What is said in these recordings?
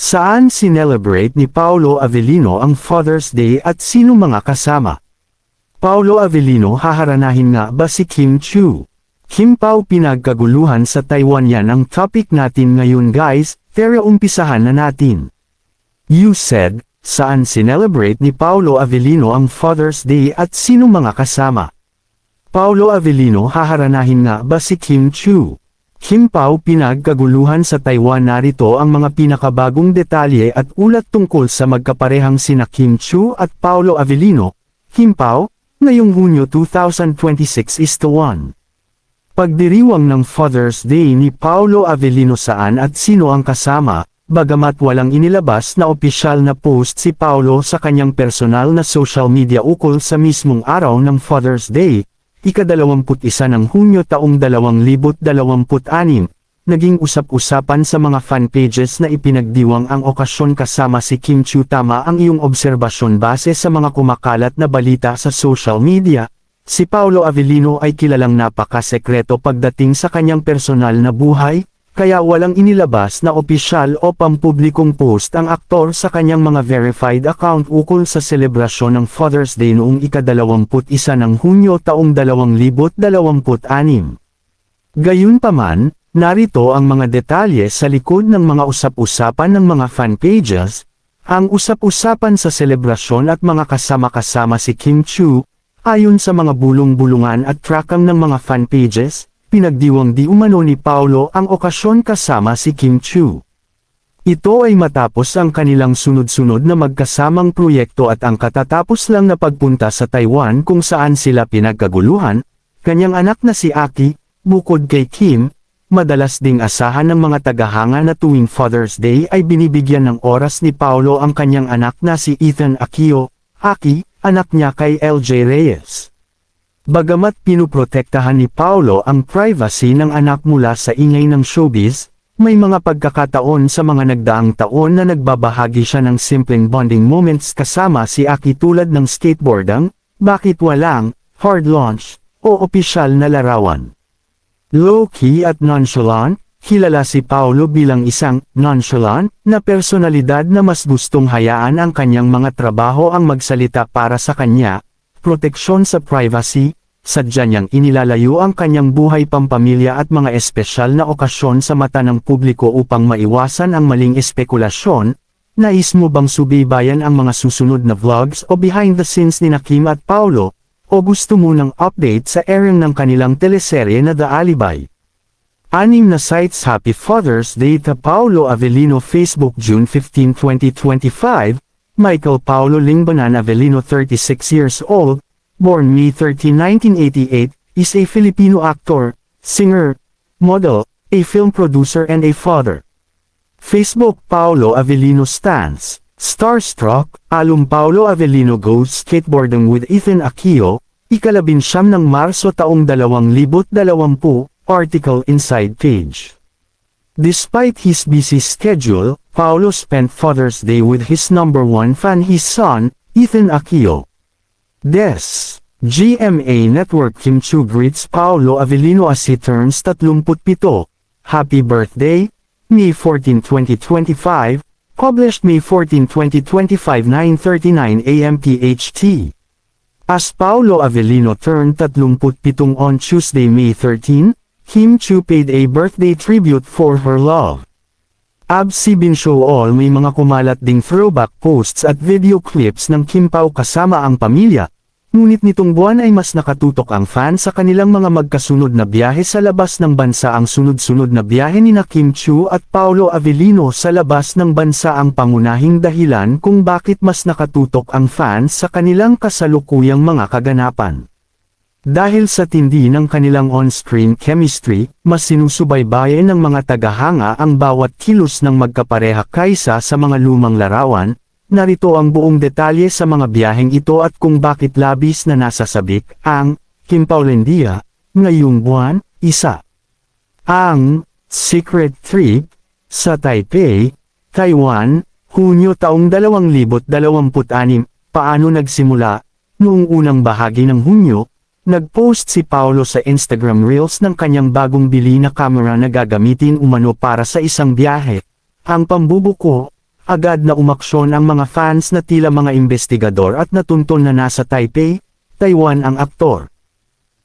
Saan sinelebrate ni Paolo Avellino ang Father's Day at sino mga kasama? Paolo Avellino haharanahin nga ba si Kim Chiu? Kim Pao pinagkaguluhan sa Taiwan, yan ang topic natin ngayon guys, pero umpisahan na natin. You said, saan sinelebrate ni Paolo Avellino ang Father's Day at sino mga kasama? Paolo Avellino haharanahin nga ba si Kim Chiu? Kim Pao pinagkaguluhan sa Taiwan, narito ang mga pinakabagong detalye at ulat tungkol sa magkaparehang sina Kim Chiu at Paolo Avellino. Kim Pao, ngayong Hunyo 2026:1. Pagdiriwang ng Father's Day ni Paolo Avellino, saan at sino ang kasama, bagamat walang inilabas na opisyal na post si Paolo sa kanyang personal na social media ukol sa mismong araw ng Father's Day, ika-21 ng Hunyo taong 2026, naging usap-usapan sa mga fan pages na ipinagdiwang ang okasyon kasama si Kim Chiu. Tama ang iyong obserbasyon base sa mga kumakalat na balita sa social media. Si Paolo Avellino ay kilalang napakasekreto pagdating sa kanyang personal na buhay, kaya walang inilabas na opisyal o pampublikong post ang aktor sa kanyang mga verified account ukol sa selebrasyon ng Father's Day noong ika-21 ng Hunyo taong 2026. Gayunpaman, narito ang mga detalye sa likod ng mga usap-usapan ng mga fan pages. Ang usap-usapan sa selebrasyon at mga kasama-kasama si Kim Chiu, ayon sa mga bulong-bulungan at trakang ng mga fan pages, pinagdiwang di umano ni Paolo ang okasyon kasama si Kim Chiu. Ito ay matapos ang kanilang sunod-sunod na magkasamang proyekto at ang katatapos lang na pagpunta sa Taiwan kung saan sila pinagkaguluhan. Kanyang anak na si Aki, bukod kay Kim, madalas ding asahan ng mga tagahanga na tuwing Father's Day ay binibigyan ng oras ni Paolo ang kanyang anak na si Ethan Aquino, Aki, anak niya kay LJ Reyes. Bagamat pinuprotektahan ni Paolo ang privacy ng anak mula sa ingay ng showbiz, may mga pagkakataon sa mga nagdaang taon na nagbabahagi siya ng simpleng bonding moments kasama si Aki, tulad ng skateboarding, bakit walang hard launch o opisyal na larawan. Low-key at nonchalant, kilala si Paolo bilang isang nonchalant na personalidad na mas gustong hayaan ang kanyang mga trabaho ang magsalita para sa kanya. Proteksyon sa privacy, sadya niyang inilalayo ang kanyang buhay pampamilya at mga espesyal na okasyon sa mata ng publiko upang maiwasan ang maling espekulasyon. Nais mo bang subaybayan ang mga susunod na vlogs o behind the scenes ni Kim at Paolo, o gusto mo ng update sa airing ng kanilang teleserye na The Alibi? 6 na sites. Happy Father's Day to Paolo Avellino. Facebook, June 15, 2025. Michael Paolo Lingbanan Avellino, 36 years old, born May 13, 1988, is a Filipino actor, singer, model, a film producer and a father. Facebook, Paolo Avellino stance. Starstruck, alum Paolo Avellino goes skateboarding with Ethan Aquino, ika-19 ng Marso taong 2020, article inside page. Despite his busy schedule, Paolo spent Father's Day with his #1 fan, his son, Ethan Aquino. Des. GMA Network. Kim Chiu greets Paolo Avellino as he turns 37. Happy birthday, May 14, 2025, published May 14, 2025, 9:39 AM PHT. As Paolo Avellino turned 37 on Tuesday, May 13, Kim Chiu paid a birthday tribute for her love. Absi bin show all. May mga kumalat ding throwback posts at video clips ng Kim Pao kasama ang pamilya, ngunit nitong buwan ay mas nakatutok ang fan sa kanilang mga magkasunod na biyahe sa labas ng bansa. Ang sunod-sunod na biyahe ni Kim Chiu at Paolo Avellino sa labas ng bansa ang pangunahing dahilan kung bakit mas nakatutok ang fans sa kanilang kasalukuyang mga kaganapan. Dahil sa tindi ng kanilang on-screen chemistry, mas sinusubaybayan ng mga tagahanga ang bawat kilos ng magkapareha kaysa sa mga lumang larawan. Narito ang buong detalye sa mga biyaheng ito at kung bakit labis na nasasabik ang Kim Paulendia ngayong buwan. Isa. Ang Secret Trip sa Taipei, Taiwan, Hunyo taong 2026. Paano nagsimula? Noong unang bahagi ng Hunyo, nag-post si Paolo sa Instagram Reels ng kanyang bagong bili na camera na gagamitin umano para sa isang biyahe. Ang pambubuko agad na umaksyon ang mga fans na tila mga investigador at natuntun na nasa Taipei, Taiwan ang aktor.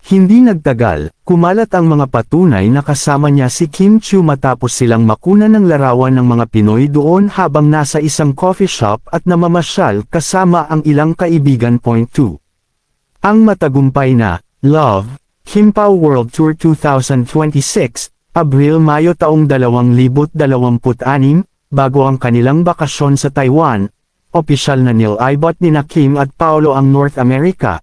Hindi nagtagal, kumalat ang mga patunay na kasama niya si Kim Chiu matapos silang makunan ng larawan ng mga Pinoy doon habang nasa isang coffee shop at namamasyal kasama ang ilang kaibigan. 2. Ang matagumpay na Love, Kim Pao World Tour 2026, Abril-Mayo taong 2026, bago ang kanilang bakasyon sa Taiwan, opisyal na nilibot ni Kim at Paolo ang North America.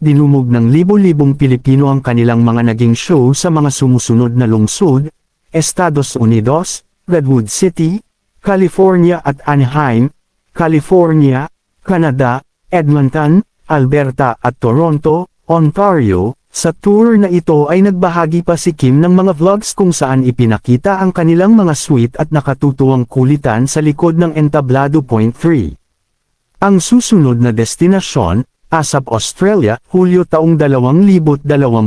Dinumog ng libo-libong Pilipino ang kanilang mga naging show sa mga sumusunod na lungsod, Estados Unidos, Redwood City, California at Anaheim, California, Canada, Edmonton, Alberta at Toronto, Ontario. Sa tour na ito ay nagbahagi pa si Kim ng mga vlogs kung saan ipinakita ang kanilang mga sweet at nakatutuwang kulitan sa likod ng entablado. 3. Ang susunod na destinasyon, ASAP Australia, Hulyo taong 2026,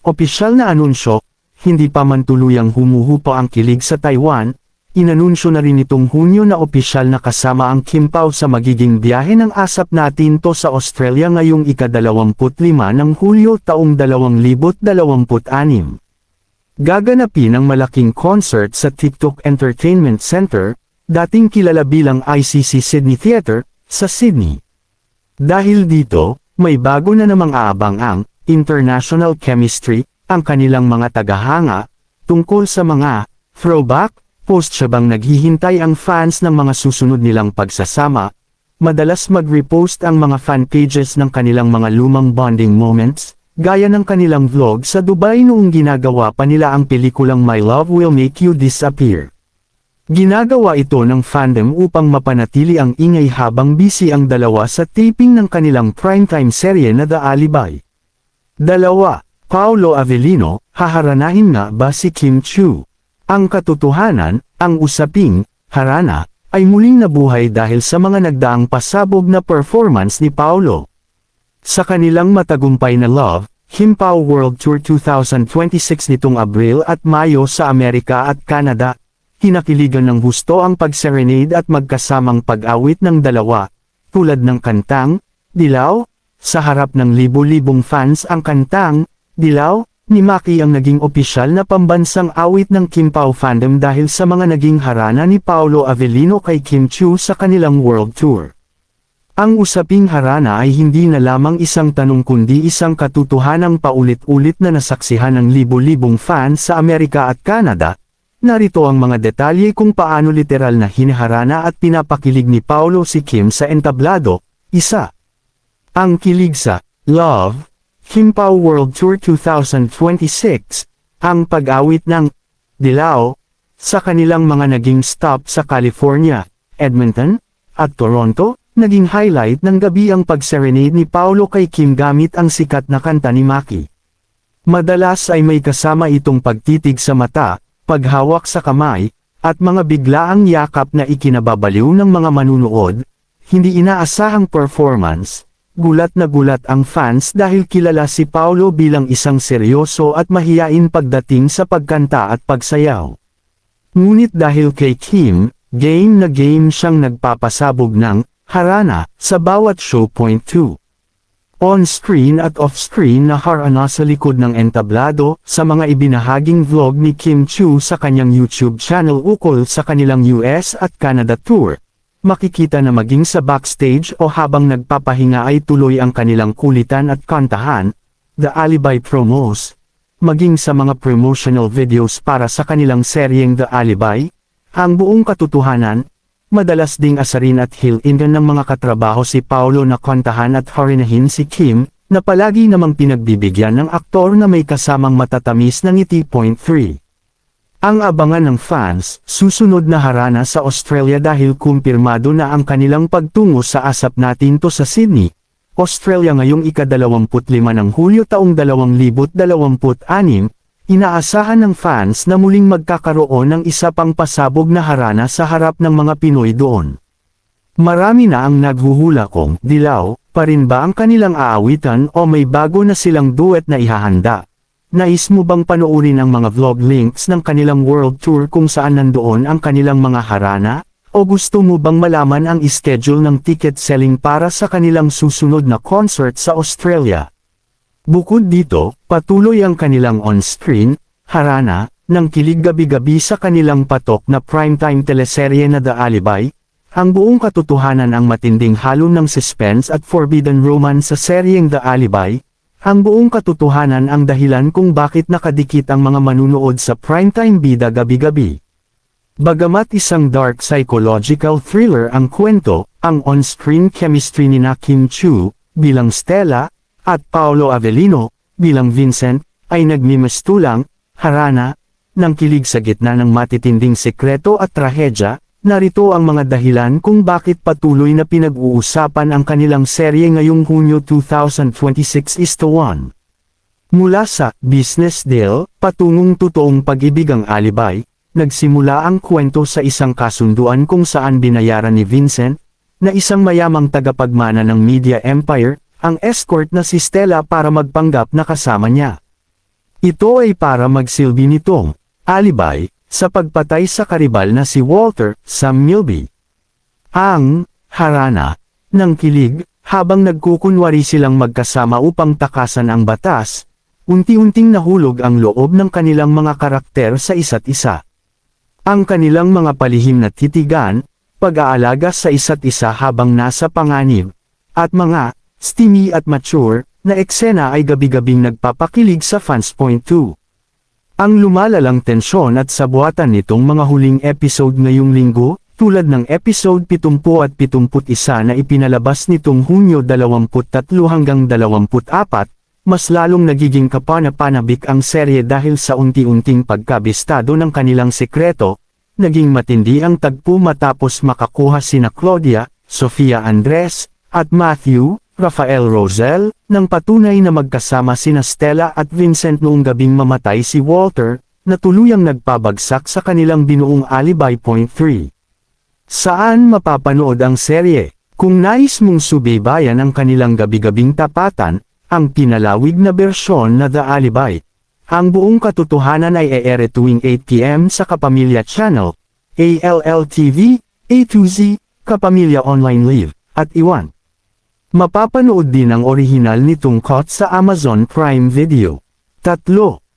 opisyal na anunsyo, hindi pa man tuluyang humuhupa ang kilig sa Taiwan, inanunsyo na rin itong Hunyo na opisyal na kasama ang Kim Pao sa magiging biyahe ng ASAP natin to sa Australia ngayong ika-25 ng Hulyo taong 2026. Gaganapin ang malaking concert sa TikTok Entertainment Center, dating kilala bilang ICC Sydney Theatre, sa Sydney. Dahil dito, may bago na namang aabang ang International Chemistry, ang kanilang mga tagahanga, tungkol sa mga throwback post habang naghihintay ang fans ng mga susunod nilang pagsasama. Madalas mag-repost ang mga fan pages ng kanilang mga lumang bonding moments, gaya ng kanilang vlog sa Dubai noong ginagawa pa nila ang pelikulang My Love Will Make You Disappear. Ginagawa ito ng fandom upang mapanatili ang ingay habang busy ang dalawa sa taping ng kanilang primetime serye na The Alibi. 2. Paolo Avellino, haharanahin nga ba si Kim Chiu? Ang katotohanan, ang usaping harana ay muling nabuhay dahil sa mga nagdaang pasabog na performance ni Paolo. Sa kanilang matagumpay na Love, Kim Pao World Tour 2026 nitong Abril at Mayo sa Amerika at Canada, kinakiligan ng husto ang pag-serenade at magkasamang pag-awit ng dalawa, tulad ng kantang Dilaw. Sa harap ng libo-libong fans ang kantang Dilaw ni Maki ang naging opisyal na pambansang awit ng Kim Pao fandom dahil sa mga naging harana ni Paolo Avellino kay Kim Chiu sa kanilang world tour. Ang usaping harana ay hindi na lamang isang tanong kundi isang katotohanang paulit-ulit na nasaksihan ng libo-libong fans sa Amerika at Canada. Narito ang mga detalye kung paano literal na hinaharana at pinapakilig ni Paolo si Kim sa entablado. 1. Ang kilig sa Love, Kim Pao World Tour 2026, ang pag-awit ng Dilaw, sa kanilang mga naging stop sa California, Edmonton, at Toronto, naging highlight ng gabi ang pag-serenade ni Paolo kay Kim gamit ang sikat na kanta ni Maki. Madalas ay may kasama itong pagtitig sa mata, paghawak sa kamay, at mga biglaang yakap na ikinababaliw ng mga manunood. Hindi inaasahang performance. Gulat na gulat ang fans dahil kilala si Paolo bilang isang seryoso at mahiyain pagdating sa pagkanta at pagsayaw. Ngunit dahil kay Kim, game na game siyang nagpapasabog ng harana sa bawat show. 2. On-screen at off-screen na harana sa likod ng entablado sa mga ibinahaging vlog ni Kim Chiu sa kanyang YouTube channel ukol sa kanilang US at Canada tour. Makikita na maging sa backstage o habang nagpapahinga ay tuloy ang kanilang kulitan at kantahan, The Alibi promos, maging sa mga promotional videos para sa kanilang seryeng The Alibi. Ang buong katotohanan, madalas ding asarin at hill-in ng mga katrabaho si Paolo na kantahan at harinahin si Kim, na palagi namang pinagbibigyan ng aktor na may kasamang matatamis na ngiti. 3. Ang abangan ng fans, susunod na harana sa Australia dahil kumpirmado na ang kanilang pagtungo sa ASAP natin to sa Sydney, Australia ngayong ika-25 ng Hulyo taong 2026, inaasahan ng fans na muling magkakaroon ng isa pang pasabog na harana sa harap ng mga Pinoy doon. Marami na ang naghuhula kung Dilaw pa rin ba ang kanilang aawitan o may bago na silang duet na ihahanda. Nais mo bang panoorin ang mga vlog links ng kanilang world tour kung saan nandoon ang kanilang mga harana? O gusto mo bang malaman ang schedule ng ticket selling para sa kanilang susunod na concert sa Australia? Bukod dito, patuloy ang kanilang on-screen, harana, ng kilig gabi-gabi sa kanilang patok na primetime teleserye na The Alibi. Ang buong katotohanan ang matinding halo ng suspense at forbidden romance sa seryeng The Alibi. Ang buong katotohanan ang dahilan kung bakit nakadikit ang mga manunood sa primetime bida gabi-gabi. Bagamat isang dark psychological thriller ang kwento, ang on-screen chemistry ni Kim Chiu bilang Stella at Paolo Avellino bilang Vincent ay nagmimistulang, harana, ng kilig sa gitna ng matitinding sekreto at trahedya. Narito ang mga dahilan kung bakit patuloy na pinag-uusapan ang kanilang serye ngayong Hunyo 2026:1. Mula sa business deal patungong totoong pag-ibig ang Alibi, nagsimula ang kwento sa isang kasunduan kung saan binayaran ni Vincent, na isang mayamang tagapagmana ng media empire, ang escort na si Stella para magpanggap na kasama niya. Ito ay para magsilbi nitong alibi sa pagpatay sa karibal na si Walter Sam Milby. Ang harana ng kilig habang nagkukunwari silang magkasama upang takasan ang batas, unti-unting nahulog ang loob ng kanilang mga karakter sa isa't isa. Ang kanilang mga palihim na titigan, pag-aalaga sa isa't isa habang nasa panganib, at mga steamy at mature na eksena ay gabi-gabing nagpapakilig sa fans. 2. Ang lumalalang tensyon at sabuatan nitong mga huling episode ngayong linggo, tulad ng episode 70 at 71 na ipinalabas nitong Hunyo 23 hanggang 24, mas lalong nagiging kapana-panabik ang serye dahil sa unti-unting pagkabistado ng kanilang sekreto. Naging matindi ang tagpo matapos makakuha sina Claudia, Sofia Andres, at Matthew, Rafael Rosel, ng patunay na magkasama sina Stella at Vincent noong gabing mamatay si Walter, na tuluyang nagpabagsak sa kanilang binuong Alibi. 3. Saan mapapanood ang serye? Kung nais mong subaybayan ang kanilang gabi-gabing tapatan, ang pinalawig na bersyon na The Alibi. Ang buong katotohanan ay e-ere tuwing 8 p.m. sa Kapamilya Channel, ALL-TV, A2Z, Kapamilya Online Live, at iwan. Mapapanood din ang orihinal nitong cut sa Amazon Prime Video. 3.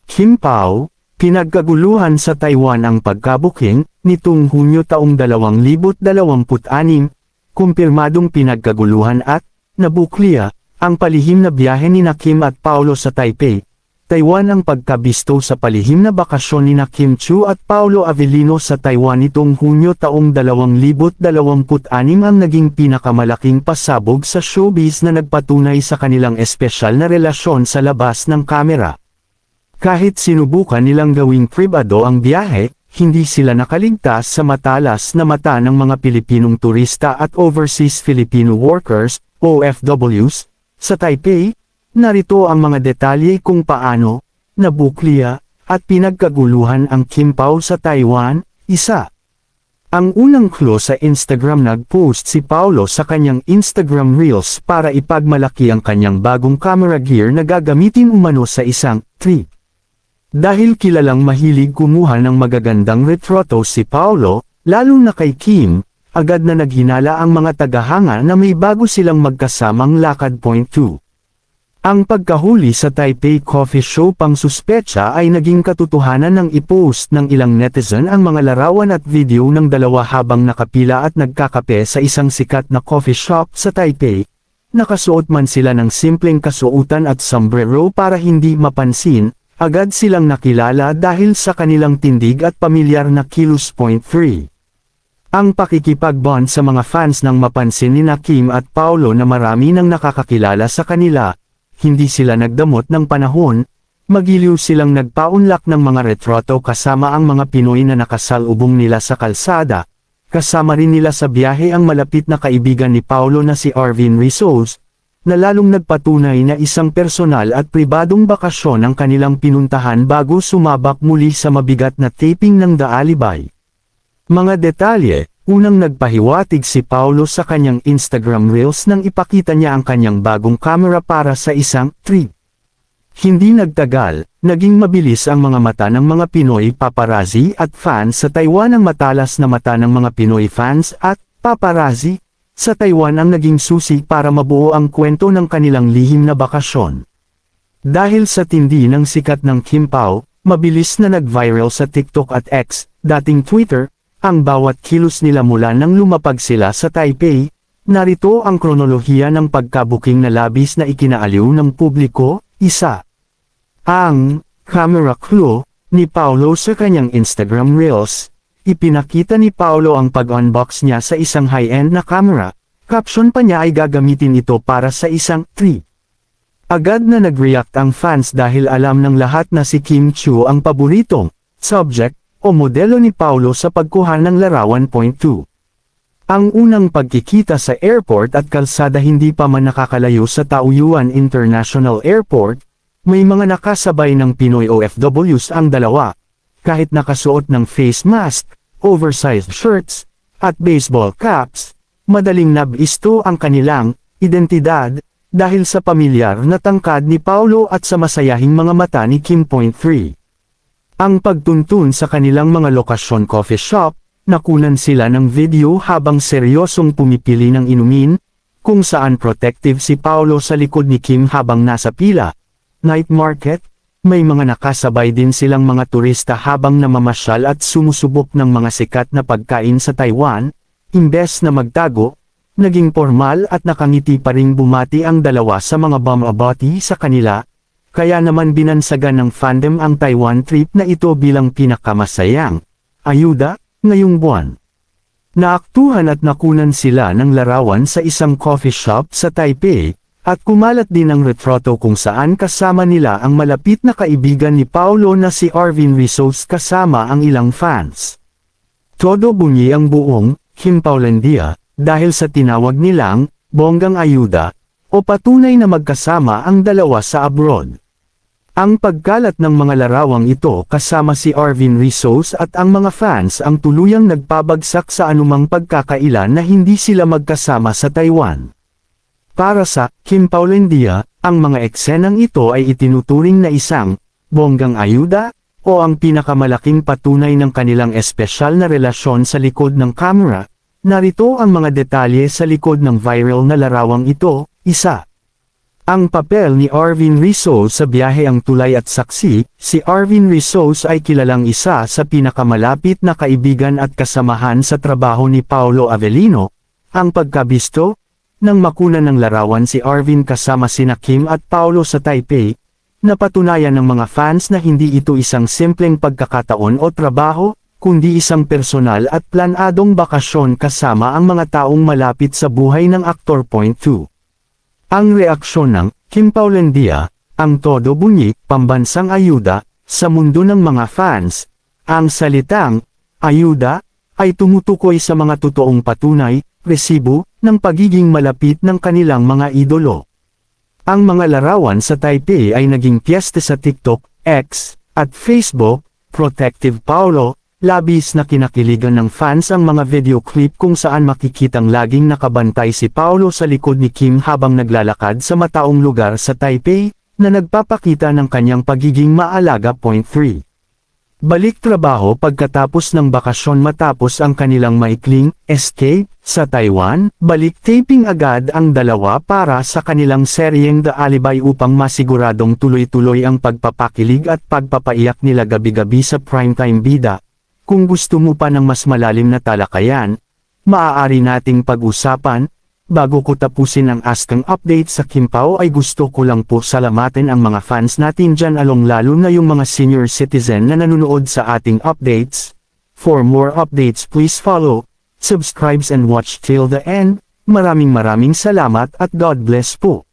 Kim Pao, pinagkaguluhan sa Taiwan ang pagkabuking, nitong Hunyo taong 2026, kumpirmadong pinagkaguluhan at, nabukliya, ang palihim na biyahe ni Kim at Paolo sa Taipei, Taiwan. Ang pagkabisto sa palihim na bakasyon ni Kim Chiu at Paolo Avellino sa Taiwan nitong Hunyo taong 2026 ang naging pinakamalaking pasabog sa showbiz na nagpatunay sa kanilang espesyal na relasyon sa labas ng kamera. Kahit sinubukan nilang gawing pribado ang biyahe, hindi sila nakaligtas sa matalas na mata ng mga Pilipinong turista at overseas Filipino workers, OFWs, sa Taipei. Narito ang mga detalye kung paano, nabukliya, at pinagkaguluhan ang Kim Pao sa Taiwan. 1. Ang unang clue sa Instagram, nag-post si Paolo sa kanyang Instagram Reels para ipagmalaki ang kanyang bagong camera gear na gagamitin umano sa isang trip. Dahil kilalang mahilig kumuha ng magagandang retrato si Paolo, lalo na kay Kim, agad na naghinala ang mga tagahanga na may bago silang magkasamang lakad. 2. Ang pagkahuli sa Taipei Coffee Show pang-suspetsa ay naging katotohanan ng i-post ng ilang netizen ang mga larawan at video ng dalawa habang nakapila at nagkakape sa isang sikat na coffee shop sa Taipei. Nakasuot man sila ng simpleng kasuotan at sombrero para hindi mapansin, agad silang nakilala dahil sa kanilang tindig at pamilyar na kilos. 3. Ang pakikipag-bond sa mga fans nang mapansin ni Kim at Paolo na marami nang nakakakilala sa kanila. Hindi sila nagdamot ng panahon, magiliw silang nagpaunlak ng mga retrato kasama ang mga Pinoy na nakasalubong nila sa kalsada. Kasama rin nila sa biyahe ang malapit na kaibigan ni Paolo na si Arvin Rizos, na lalong nagpatunay na isang personal at pribadong bakasyon ang kanilang pinuntahan bago sumabak muli sa mabigat na taping ng The Alibi. Mga detalye. Unang nagpahiwatig si Paolo sa kanyang Instagram Reels nang ipakita niya ang kanyang bagong camera para sa isang trip. Hindi nagtagal, naging mabilis ang mga mata ng mga Pinoy paparazzi at fans sa Taiwan. Ang matalas na mata ng mga Pinoy fans at paparazzi sa Taiwan ang naging susi para mabuo ang kwento ng kanilang lihim na bakasyon. Dahil sa tindi ng sikat ng Kim Pao, mabilis na nag-viral sa TikTok at X, dating Twitter, ang bawat kilos nila mula nang lumapag sila sa Taipei. Narito ang kronolohiya ng pagkabuking na labis na ikinaaliw ng publiko. Isa. Ang camera clue ni Paolo sa kanyang Instagram Reels. Ipinakita ni Paolo ang pag-unbox niya sa isang high-end na camera. Caption pa niya ay gagamitin ito para sa isang trip. Agad na nag-react ang fans dahil alam ng lahat na si Kim Chiu ang paboritong subject o modelo ni Paolo sa pagkuha ng larawan. 2. Ang unang pagkikita sa airport at kalsada. Hindi pa man nakakalayo sa Taoyuan International Airport, may mga nakasabay ng Pinoy OFWs ang dalawa. Kahit nakasuot ng face mask, oversized shirts, at baseball caps, madaling nabisto ang kanilang identidad dahil sa pamilyar na tangkad ni Paolo at sa masayahing mga mata ni Kim. 3. Ang pagtuntun sa kanilang mga lokasyon coffee shop, nakunan sila ng video habang seryosong pumipili ng inumin, kung saan protective si Paolo sa likod ni Kim habang nasa pila. Night market, may mga nakasabay din silang mga turista habang namamasyal at sumusubok ng mga sikat na pagkain sa Taiwan. Imbes na magtago, naging formal at nakangiti pa ring bumati ang dalawa sa mga bumabati sa kanila. Kaya naman binansagan ng fandom ang Taiwan trip na ito bilang pinakamasayang ayuda ngayong buwan. Naaktuhan at nakunan sila ng larawan sa isang coffee shop sa Taipei, at kumalat din ang retrato kung saan kasama nila ang malapit na kaibigan ni Paolo na si Arvin Rizos kasama ang ilang fans. Todo bunyi ang buong Kim Paulandia dahil sa tinawag nilang bonggang ayuda o patunay na magkasama ang dalawa sa abroad. Ang pagkalat ng mga larawang ito kasama si Arvin Rizos at ang mga fans ang tuluyang nagpabagsak sa anumang pagkakaila na hindi sila magkasama sa Taiwan. Para sa Kim Paulandia, ang mga eksenang ito ay itinuturing na isang bonggang ayuda o ang pinakamalaking patunay ng kanilang espesyal na relasyon sa likod ng camera. Narito ang mga detalye sa likod ng viral na larawang ito. Isa. Ang papel ni Arvin Rizos sa biyahe. Ang tulay at saksi. Si Arvin Rizos ay kilalang isa sa pinakamalapit na kaibigan at kasamahan sa trabaho ni Paolo Avellino. Ang pagkabisto nang makunan ng larawan si Arvin kasama sina Kim at Paolo sa Taipei, napatunayan ng mga fans na hindi ito isang simpleng pagkakataon o trabaho, kundi isang personal at planadong bakasyon kasama ang mga taong malapit sa buhay ng aktor. 2. Ang reaksyon ng Kim Paulandia, ang todo bunyi, pambansang ayuda, sa mundo ng mga fans. Ang salitang ayuda ay tumutukoy sa mga totoong patunay, resibo, ng pagiging malapit ng kanilang mga idolo. Ang mga larawan sa Taipei ay naging piyesta sa TikTok, X, at Facebook. Protective Paolo, labis na kinakiligan ng fans ang mga video clip kung saan makikitang laging nakabantay si Paolo sa likod ni Kim habang naglalakad sa mataong lugar sa Taipei, na nagpapakita ng kanyang pagiging maalaga. 3. Balik trabaho pagkatapos ng bakasyon. Matapos ang kanilang maikling escape sa Taiwan, balik taping agad ang dalawa para sa kanilang seryeng The Alibi upang masiguradong tuloy-tuloy ang pagpapakilig at pagpapaiyak nila gabi-gabi sa primetime bida. Kung gusto mo pa ng mas malalim na talakayan, maaari nating pag-usapan. Bago ko tapusin ang askang update sa Kim Pao ay gusto ko lang po salamatin ang mga fans natin dyan, lalo na yung mga senior citizen na nanonood sa ating updates. For more updates please follow, subscribe and watch till the end. Maraming salamat at God bless po.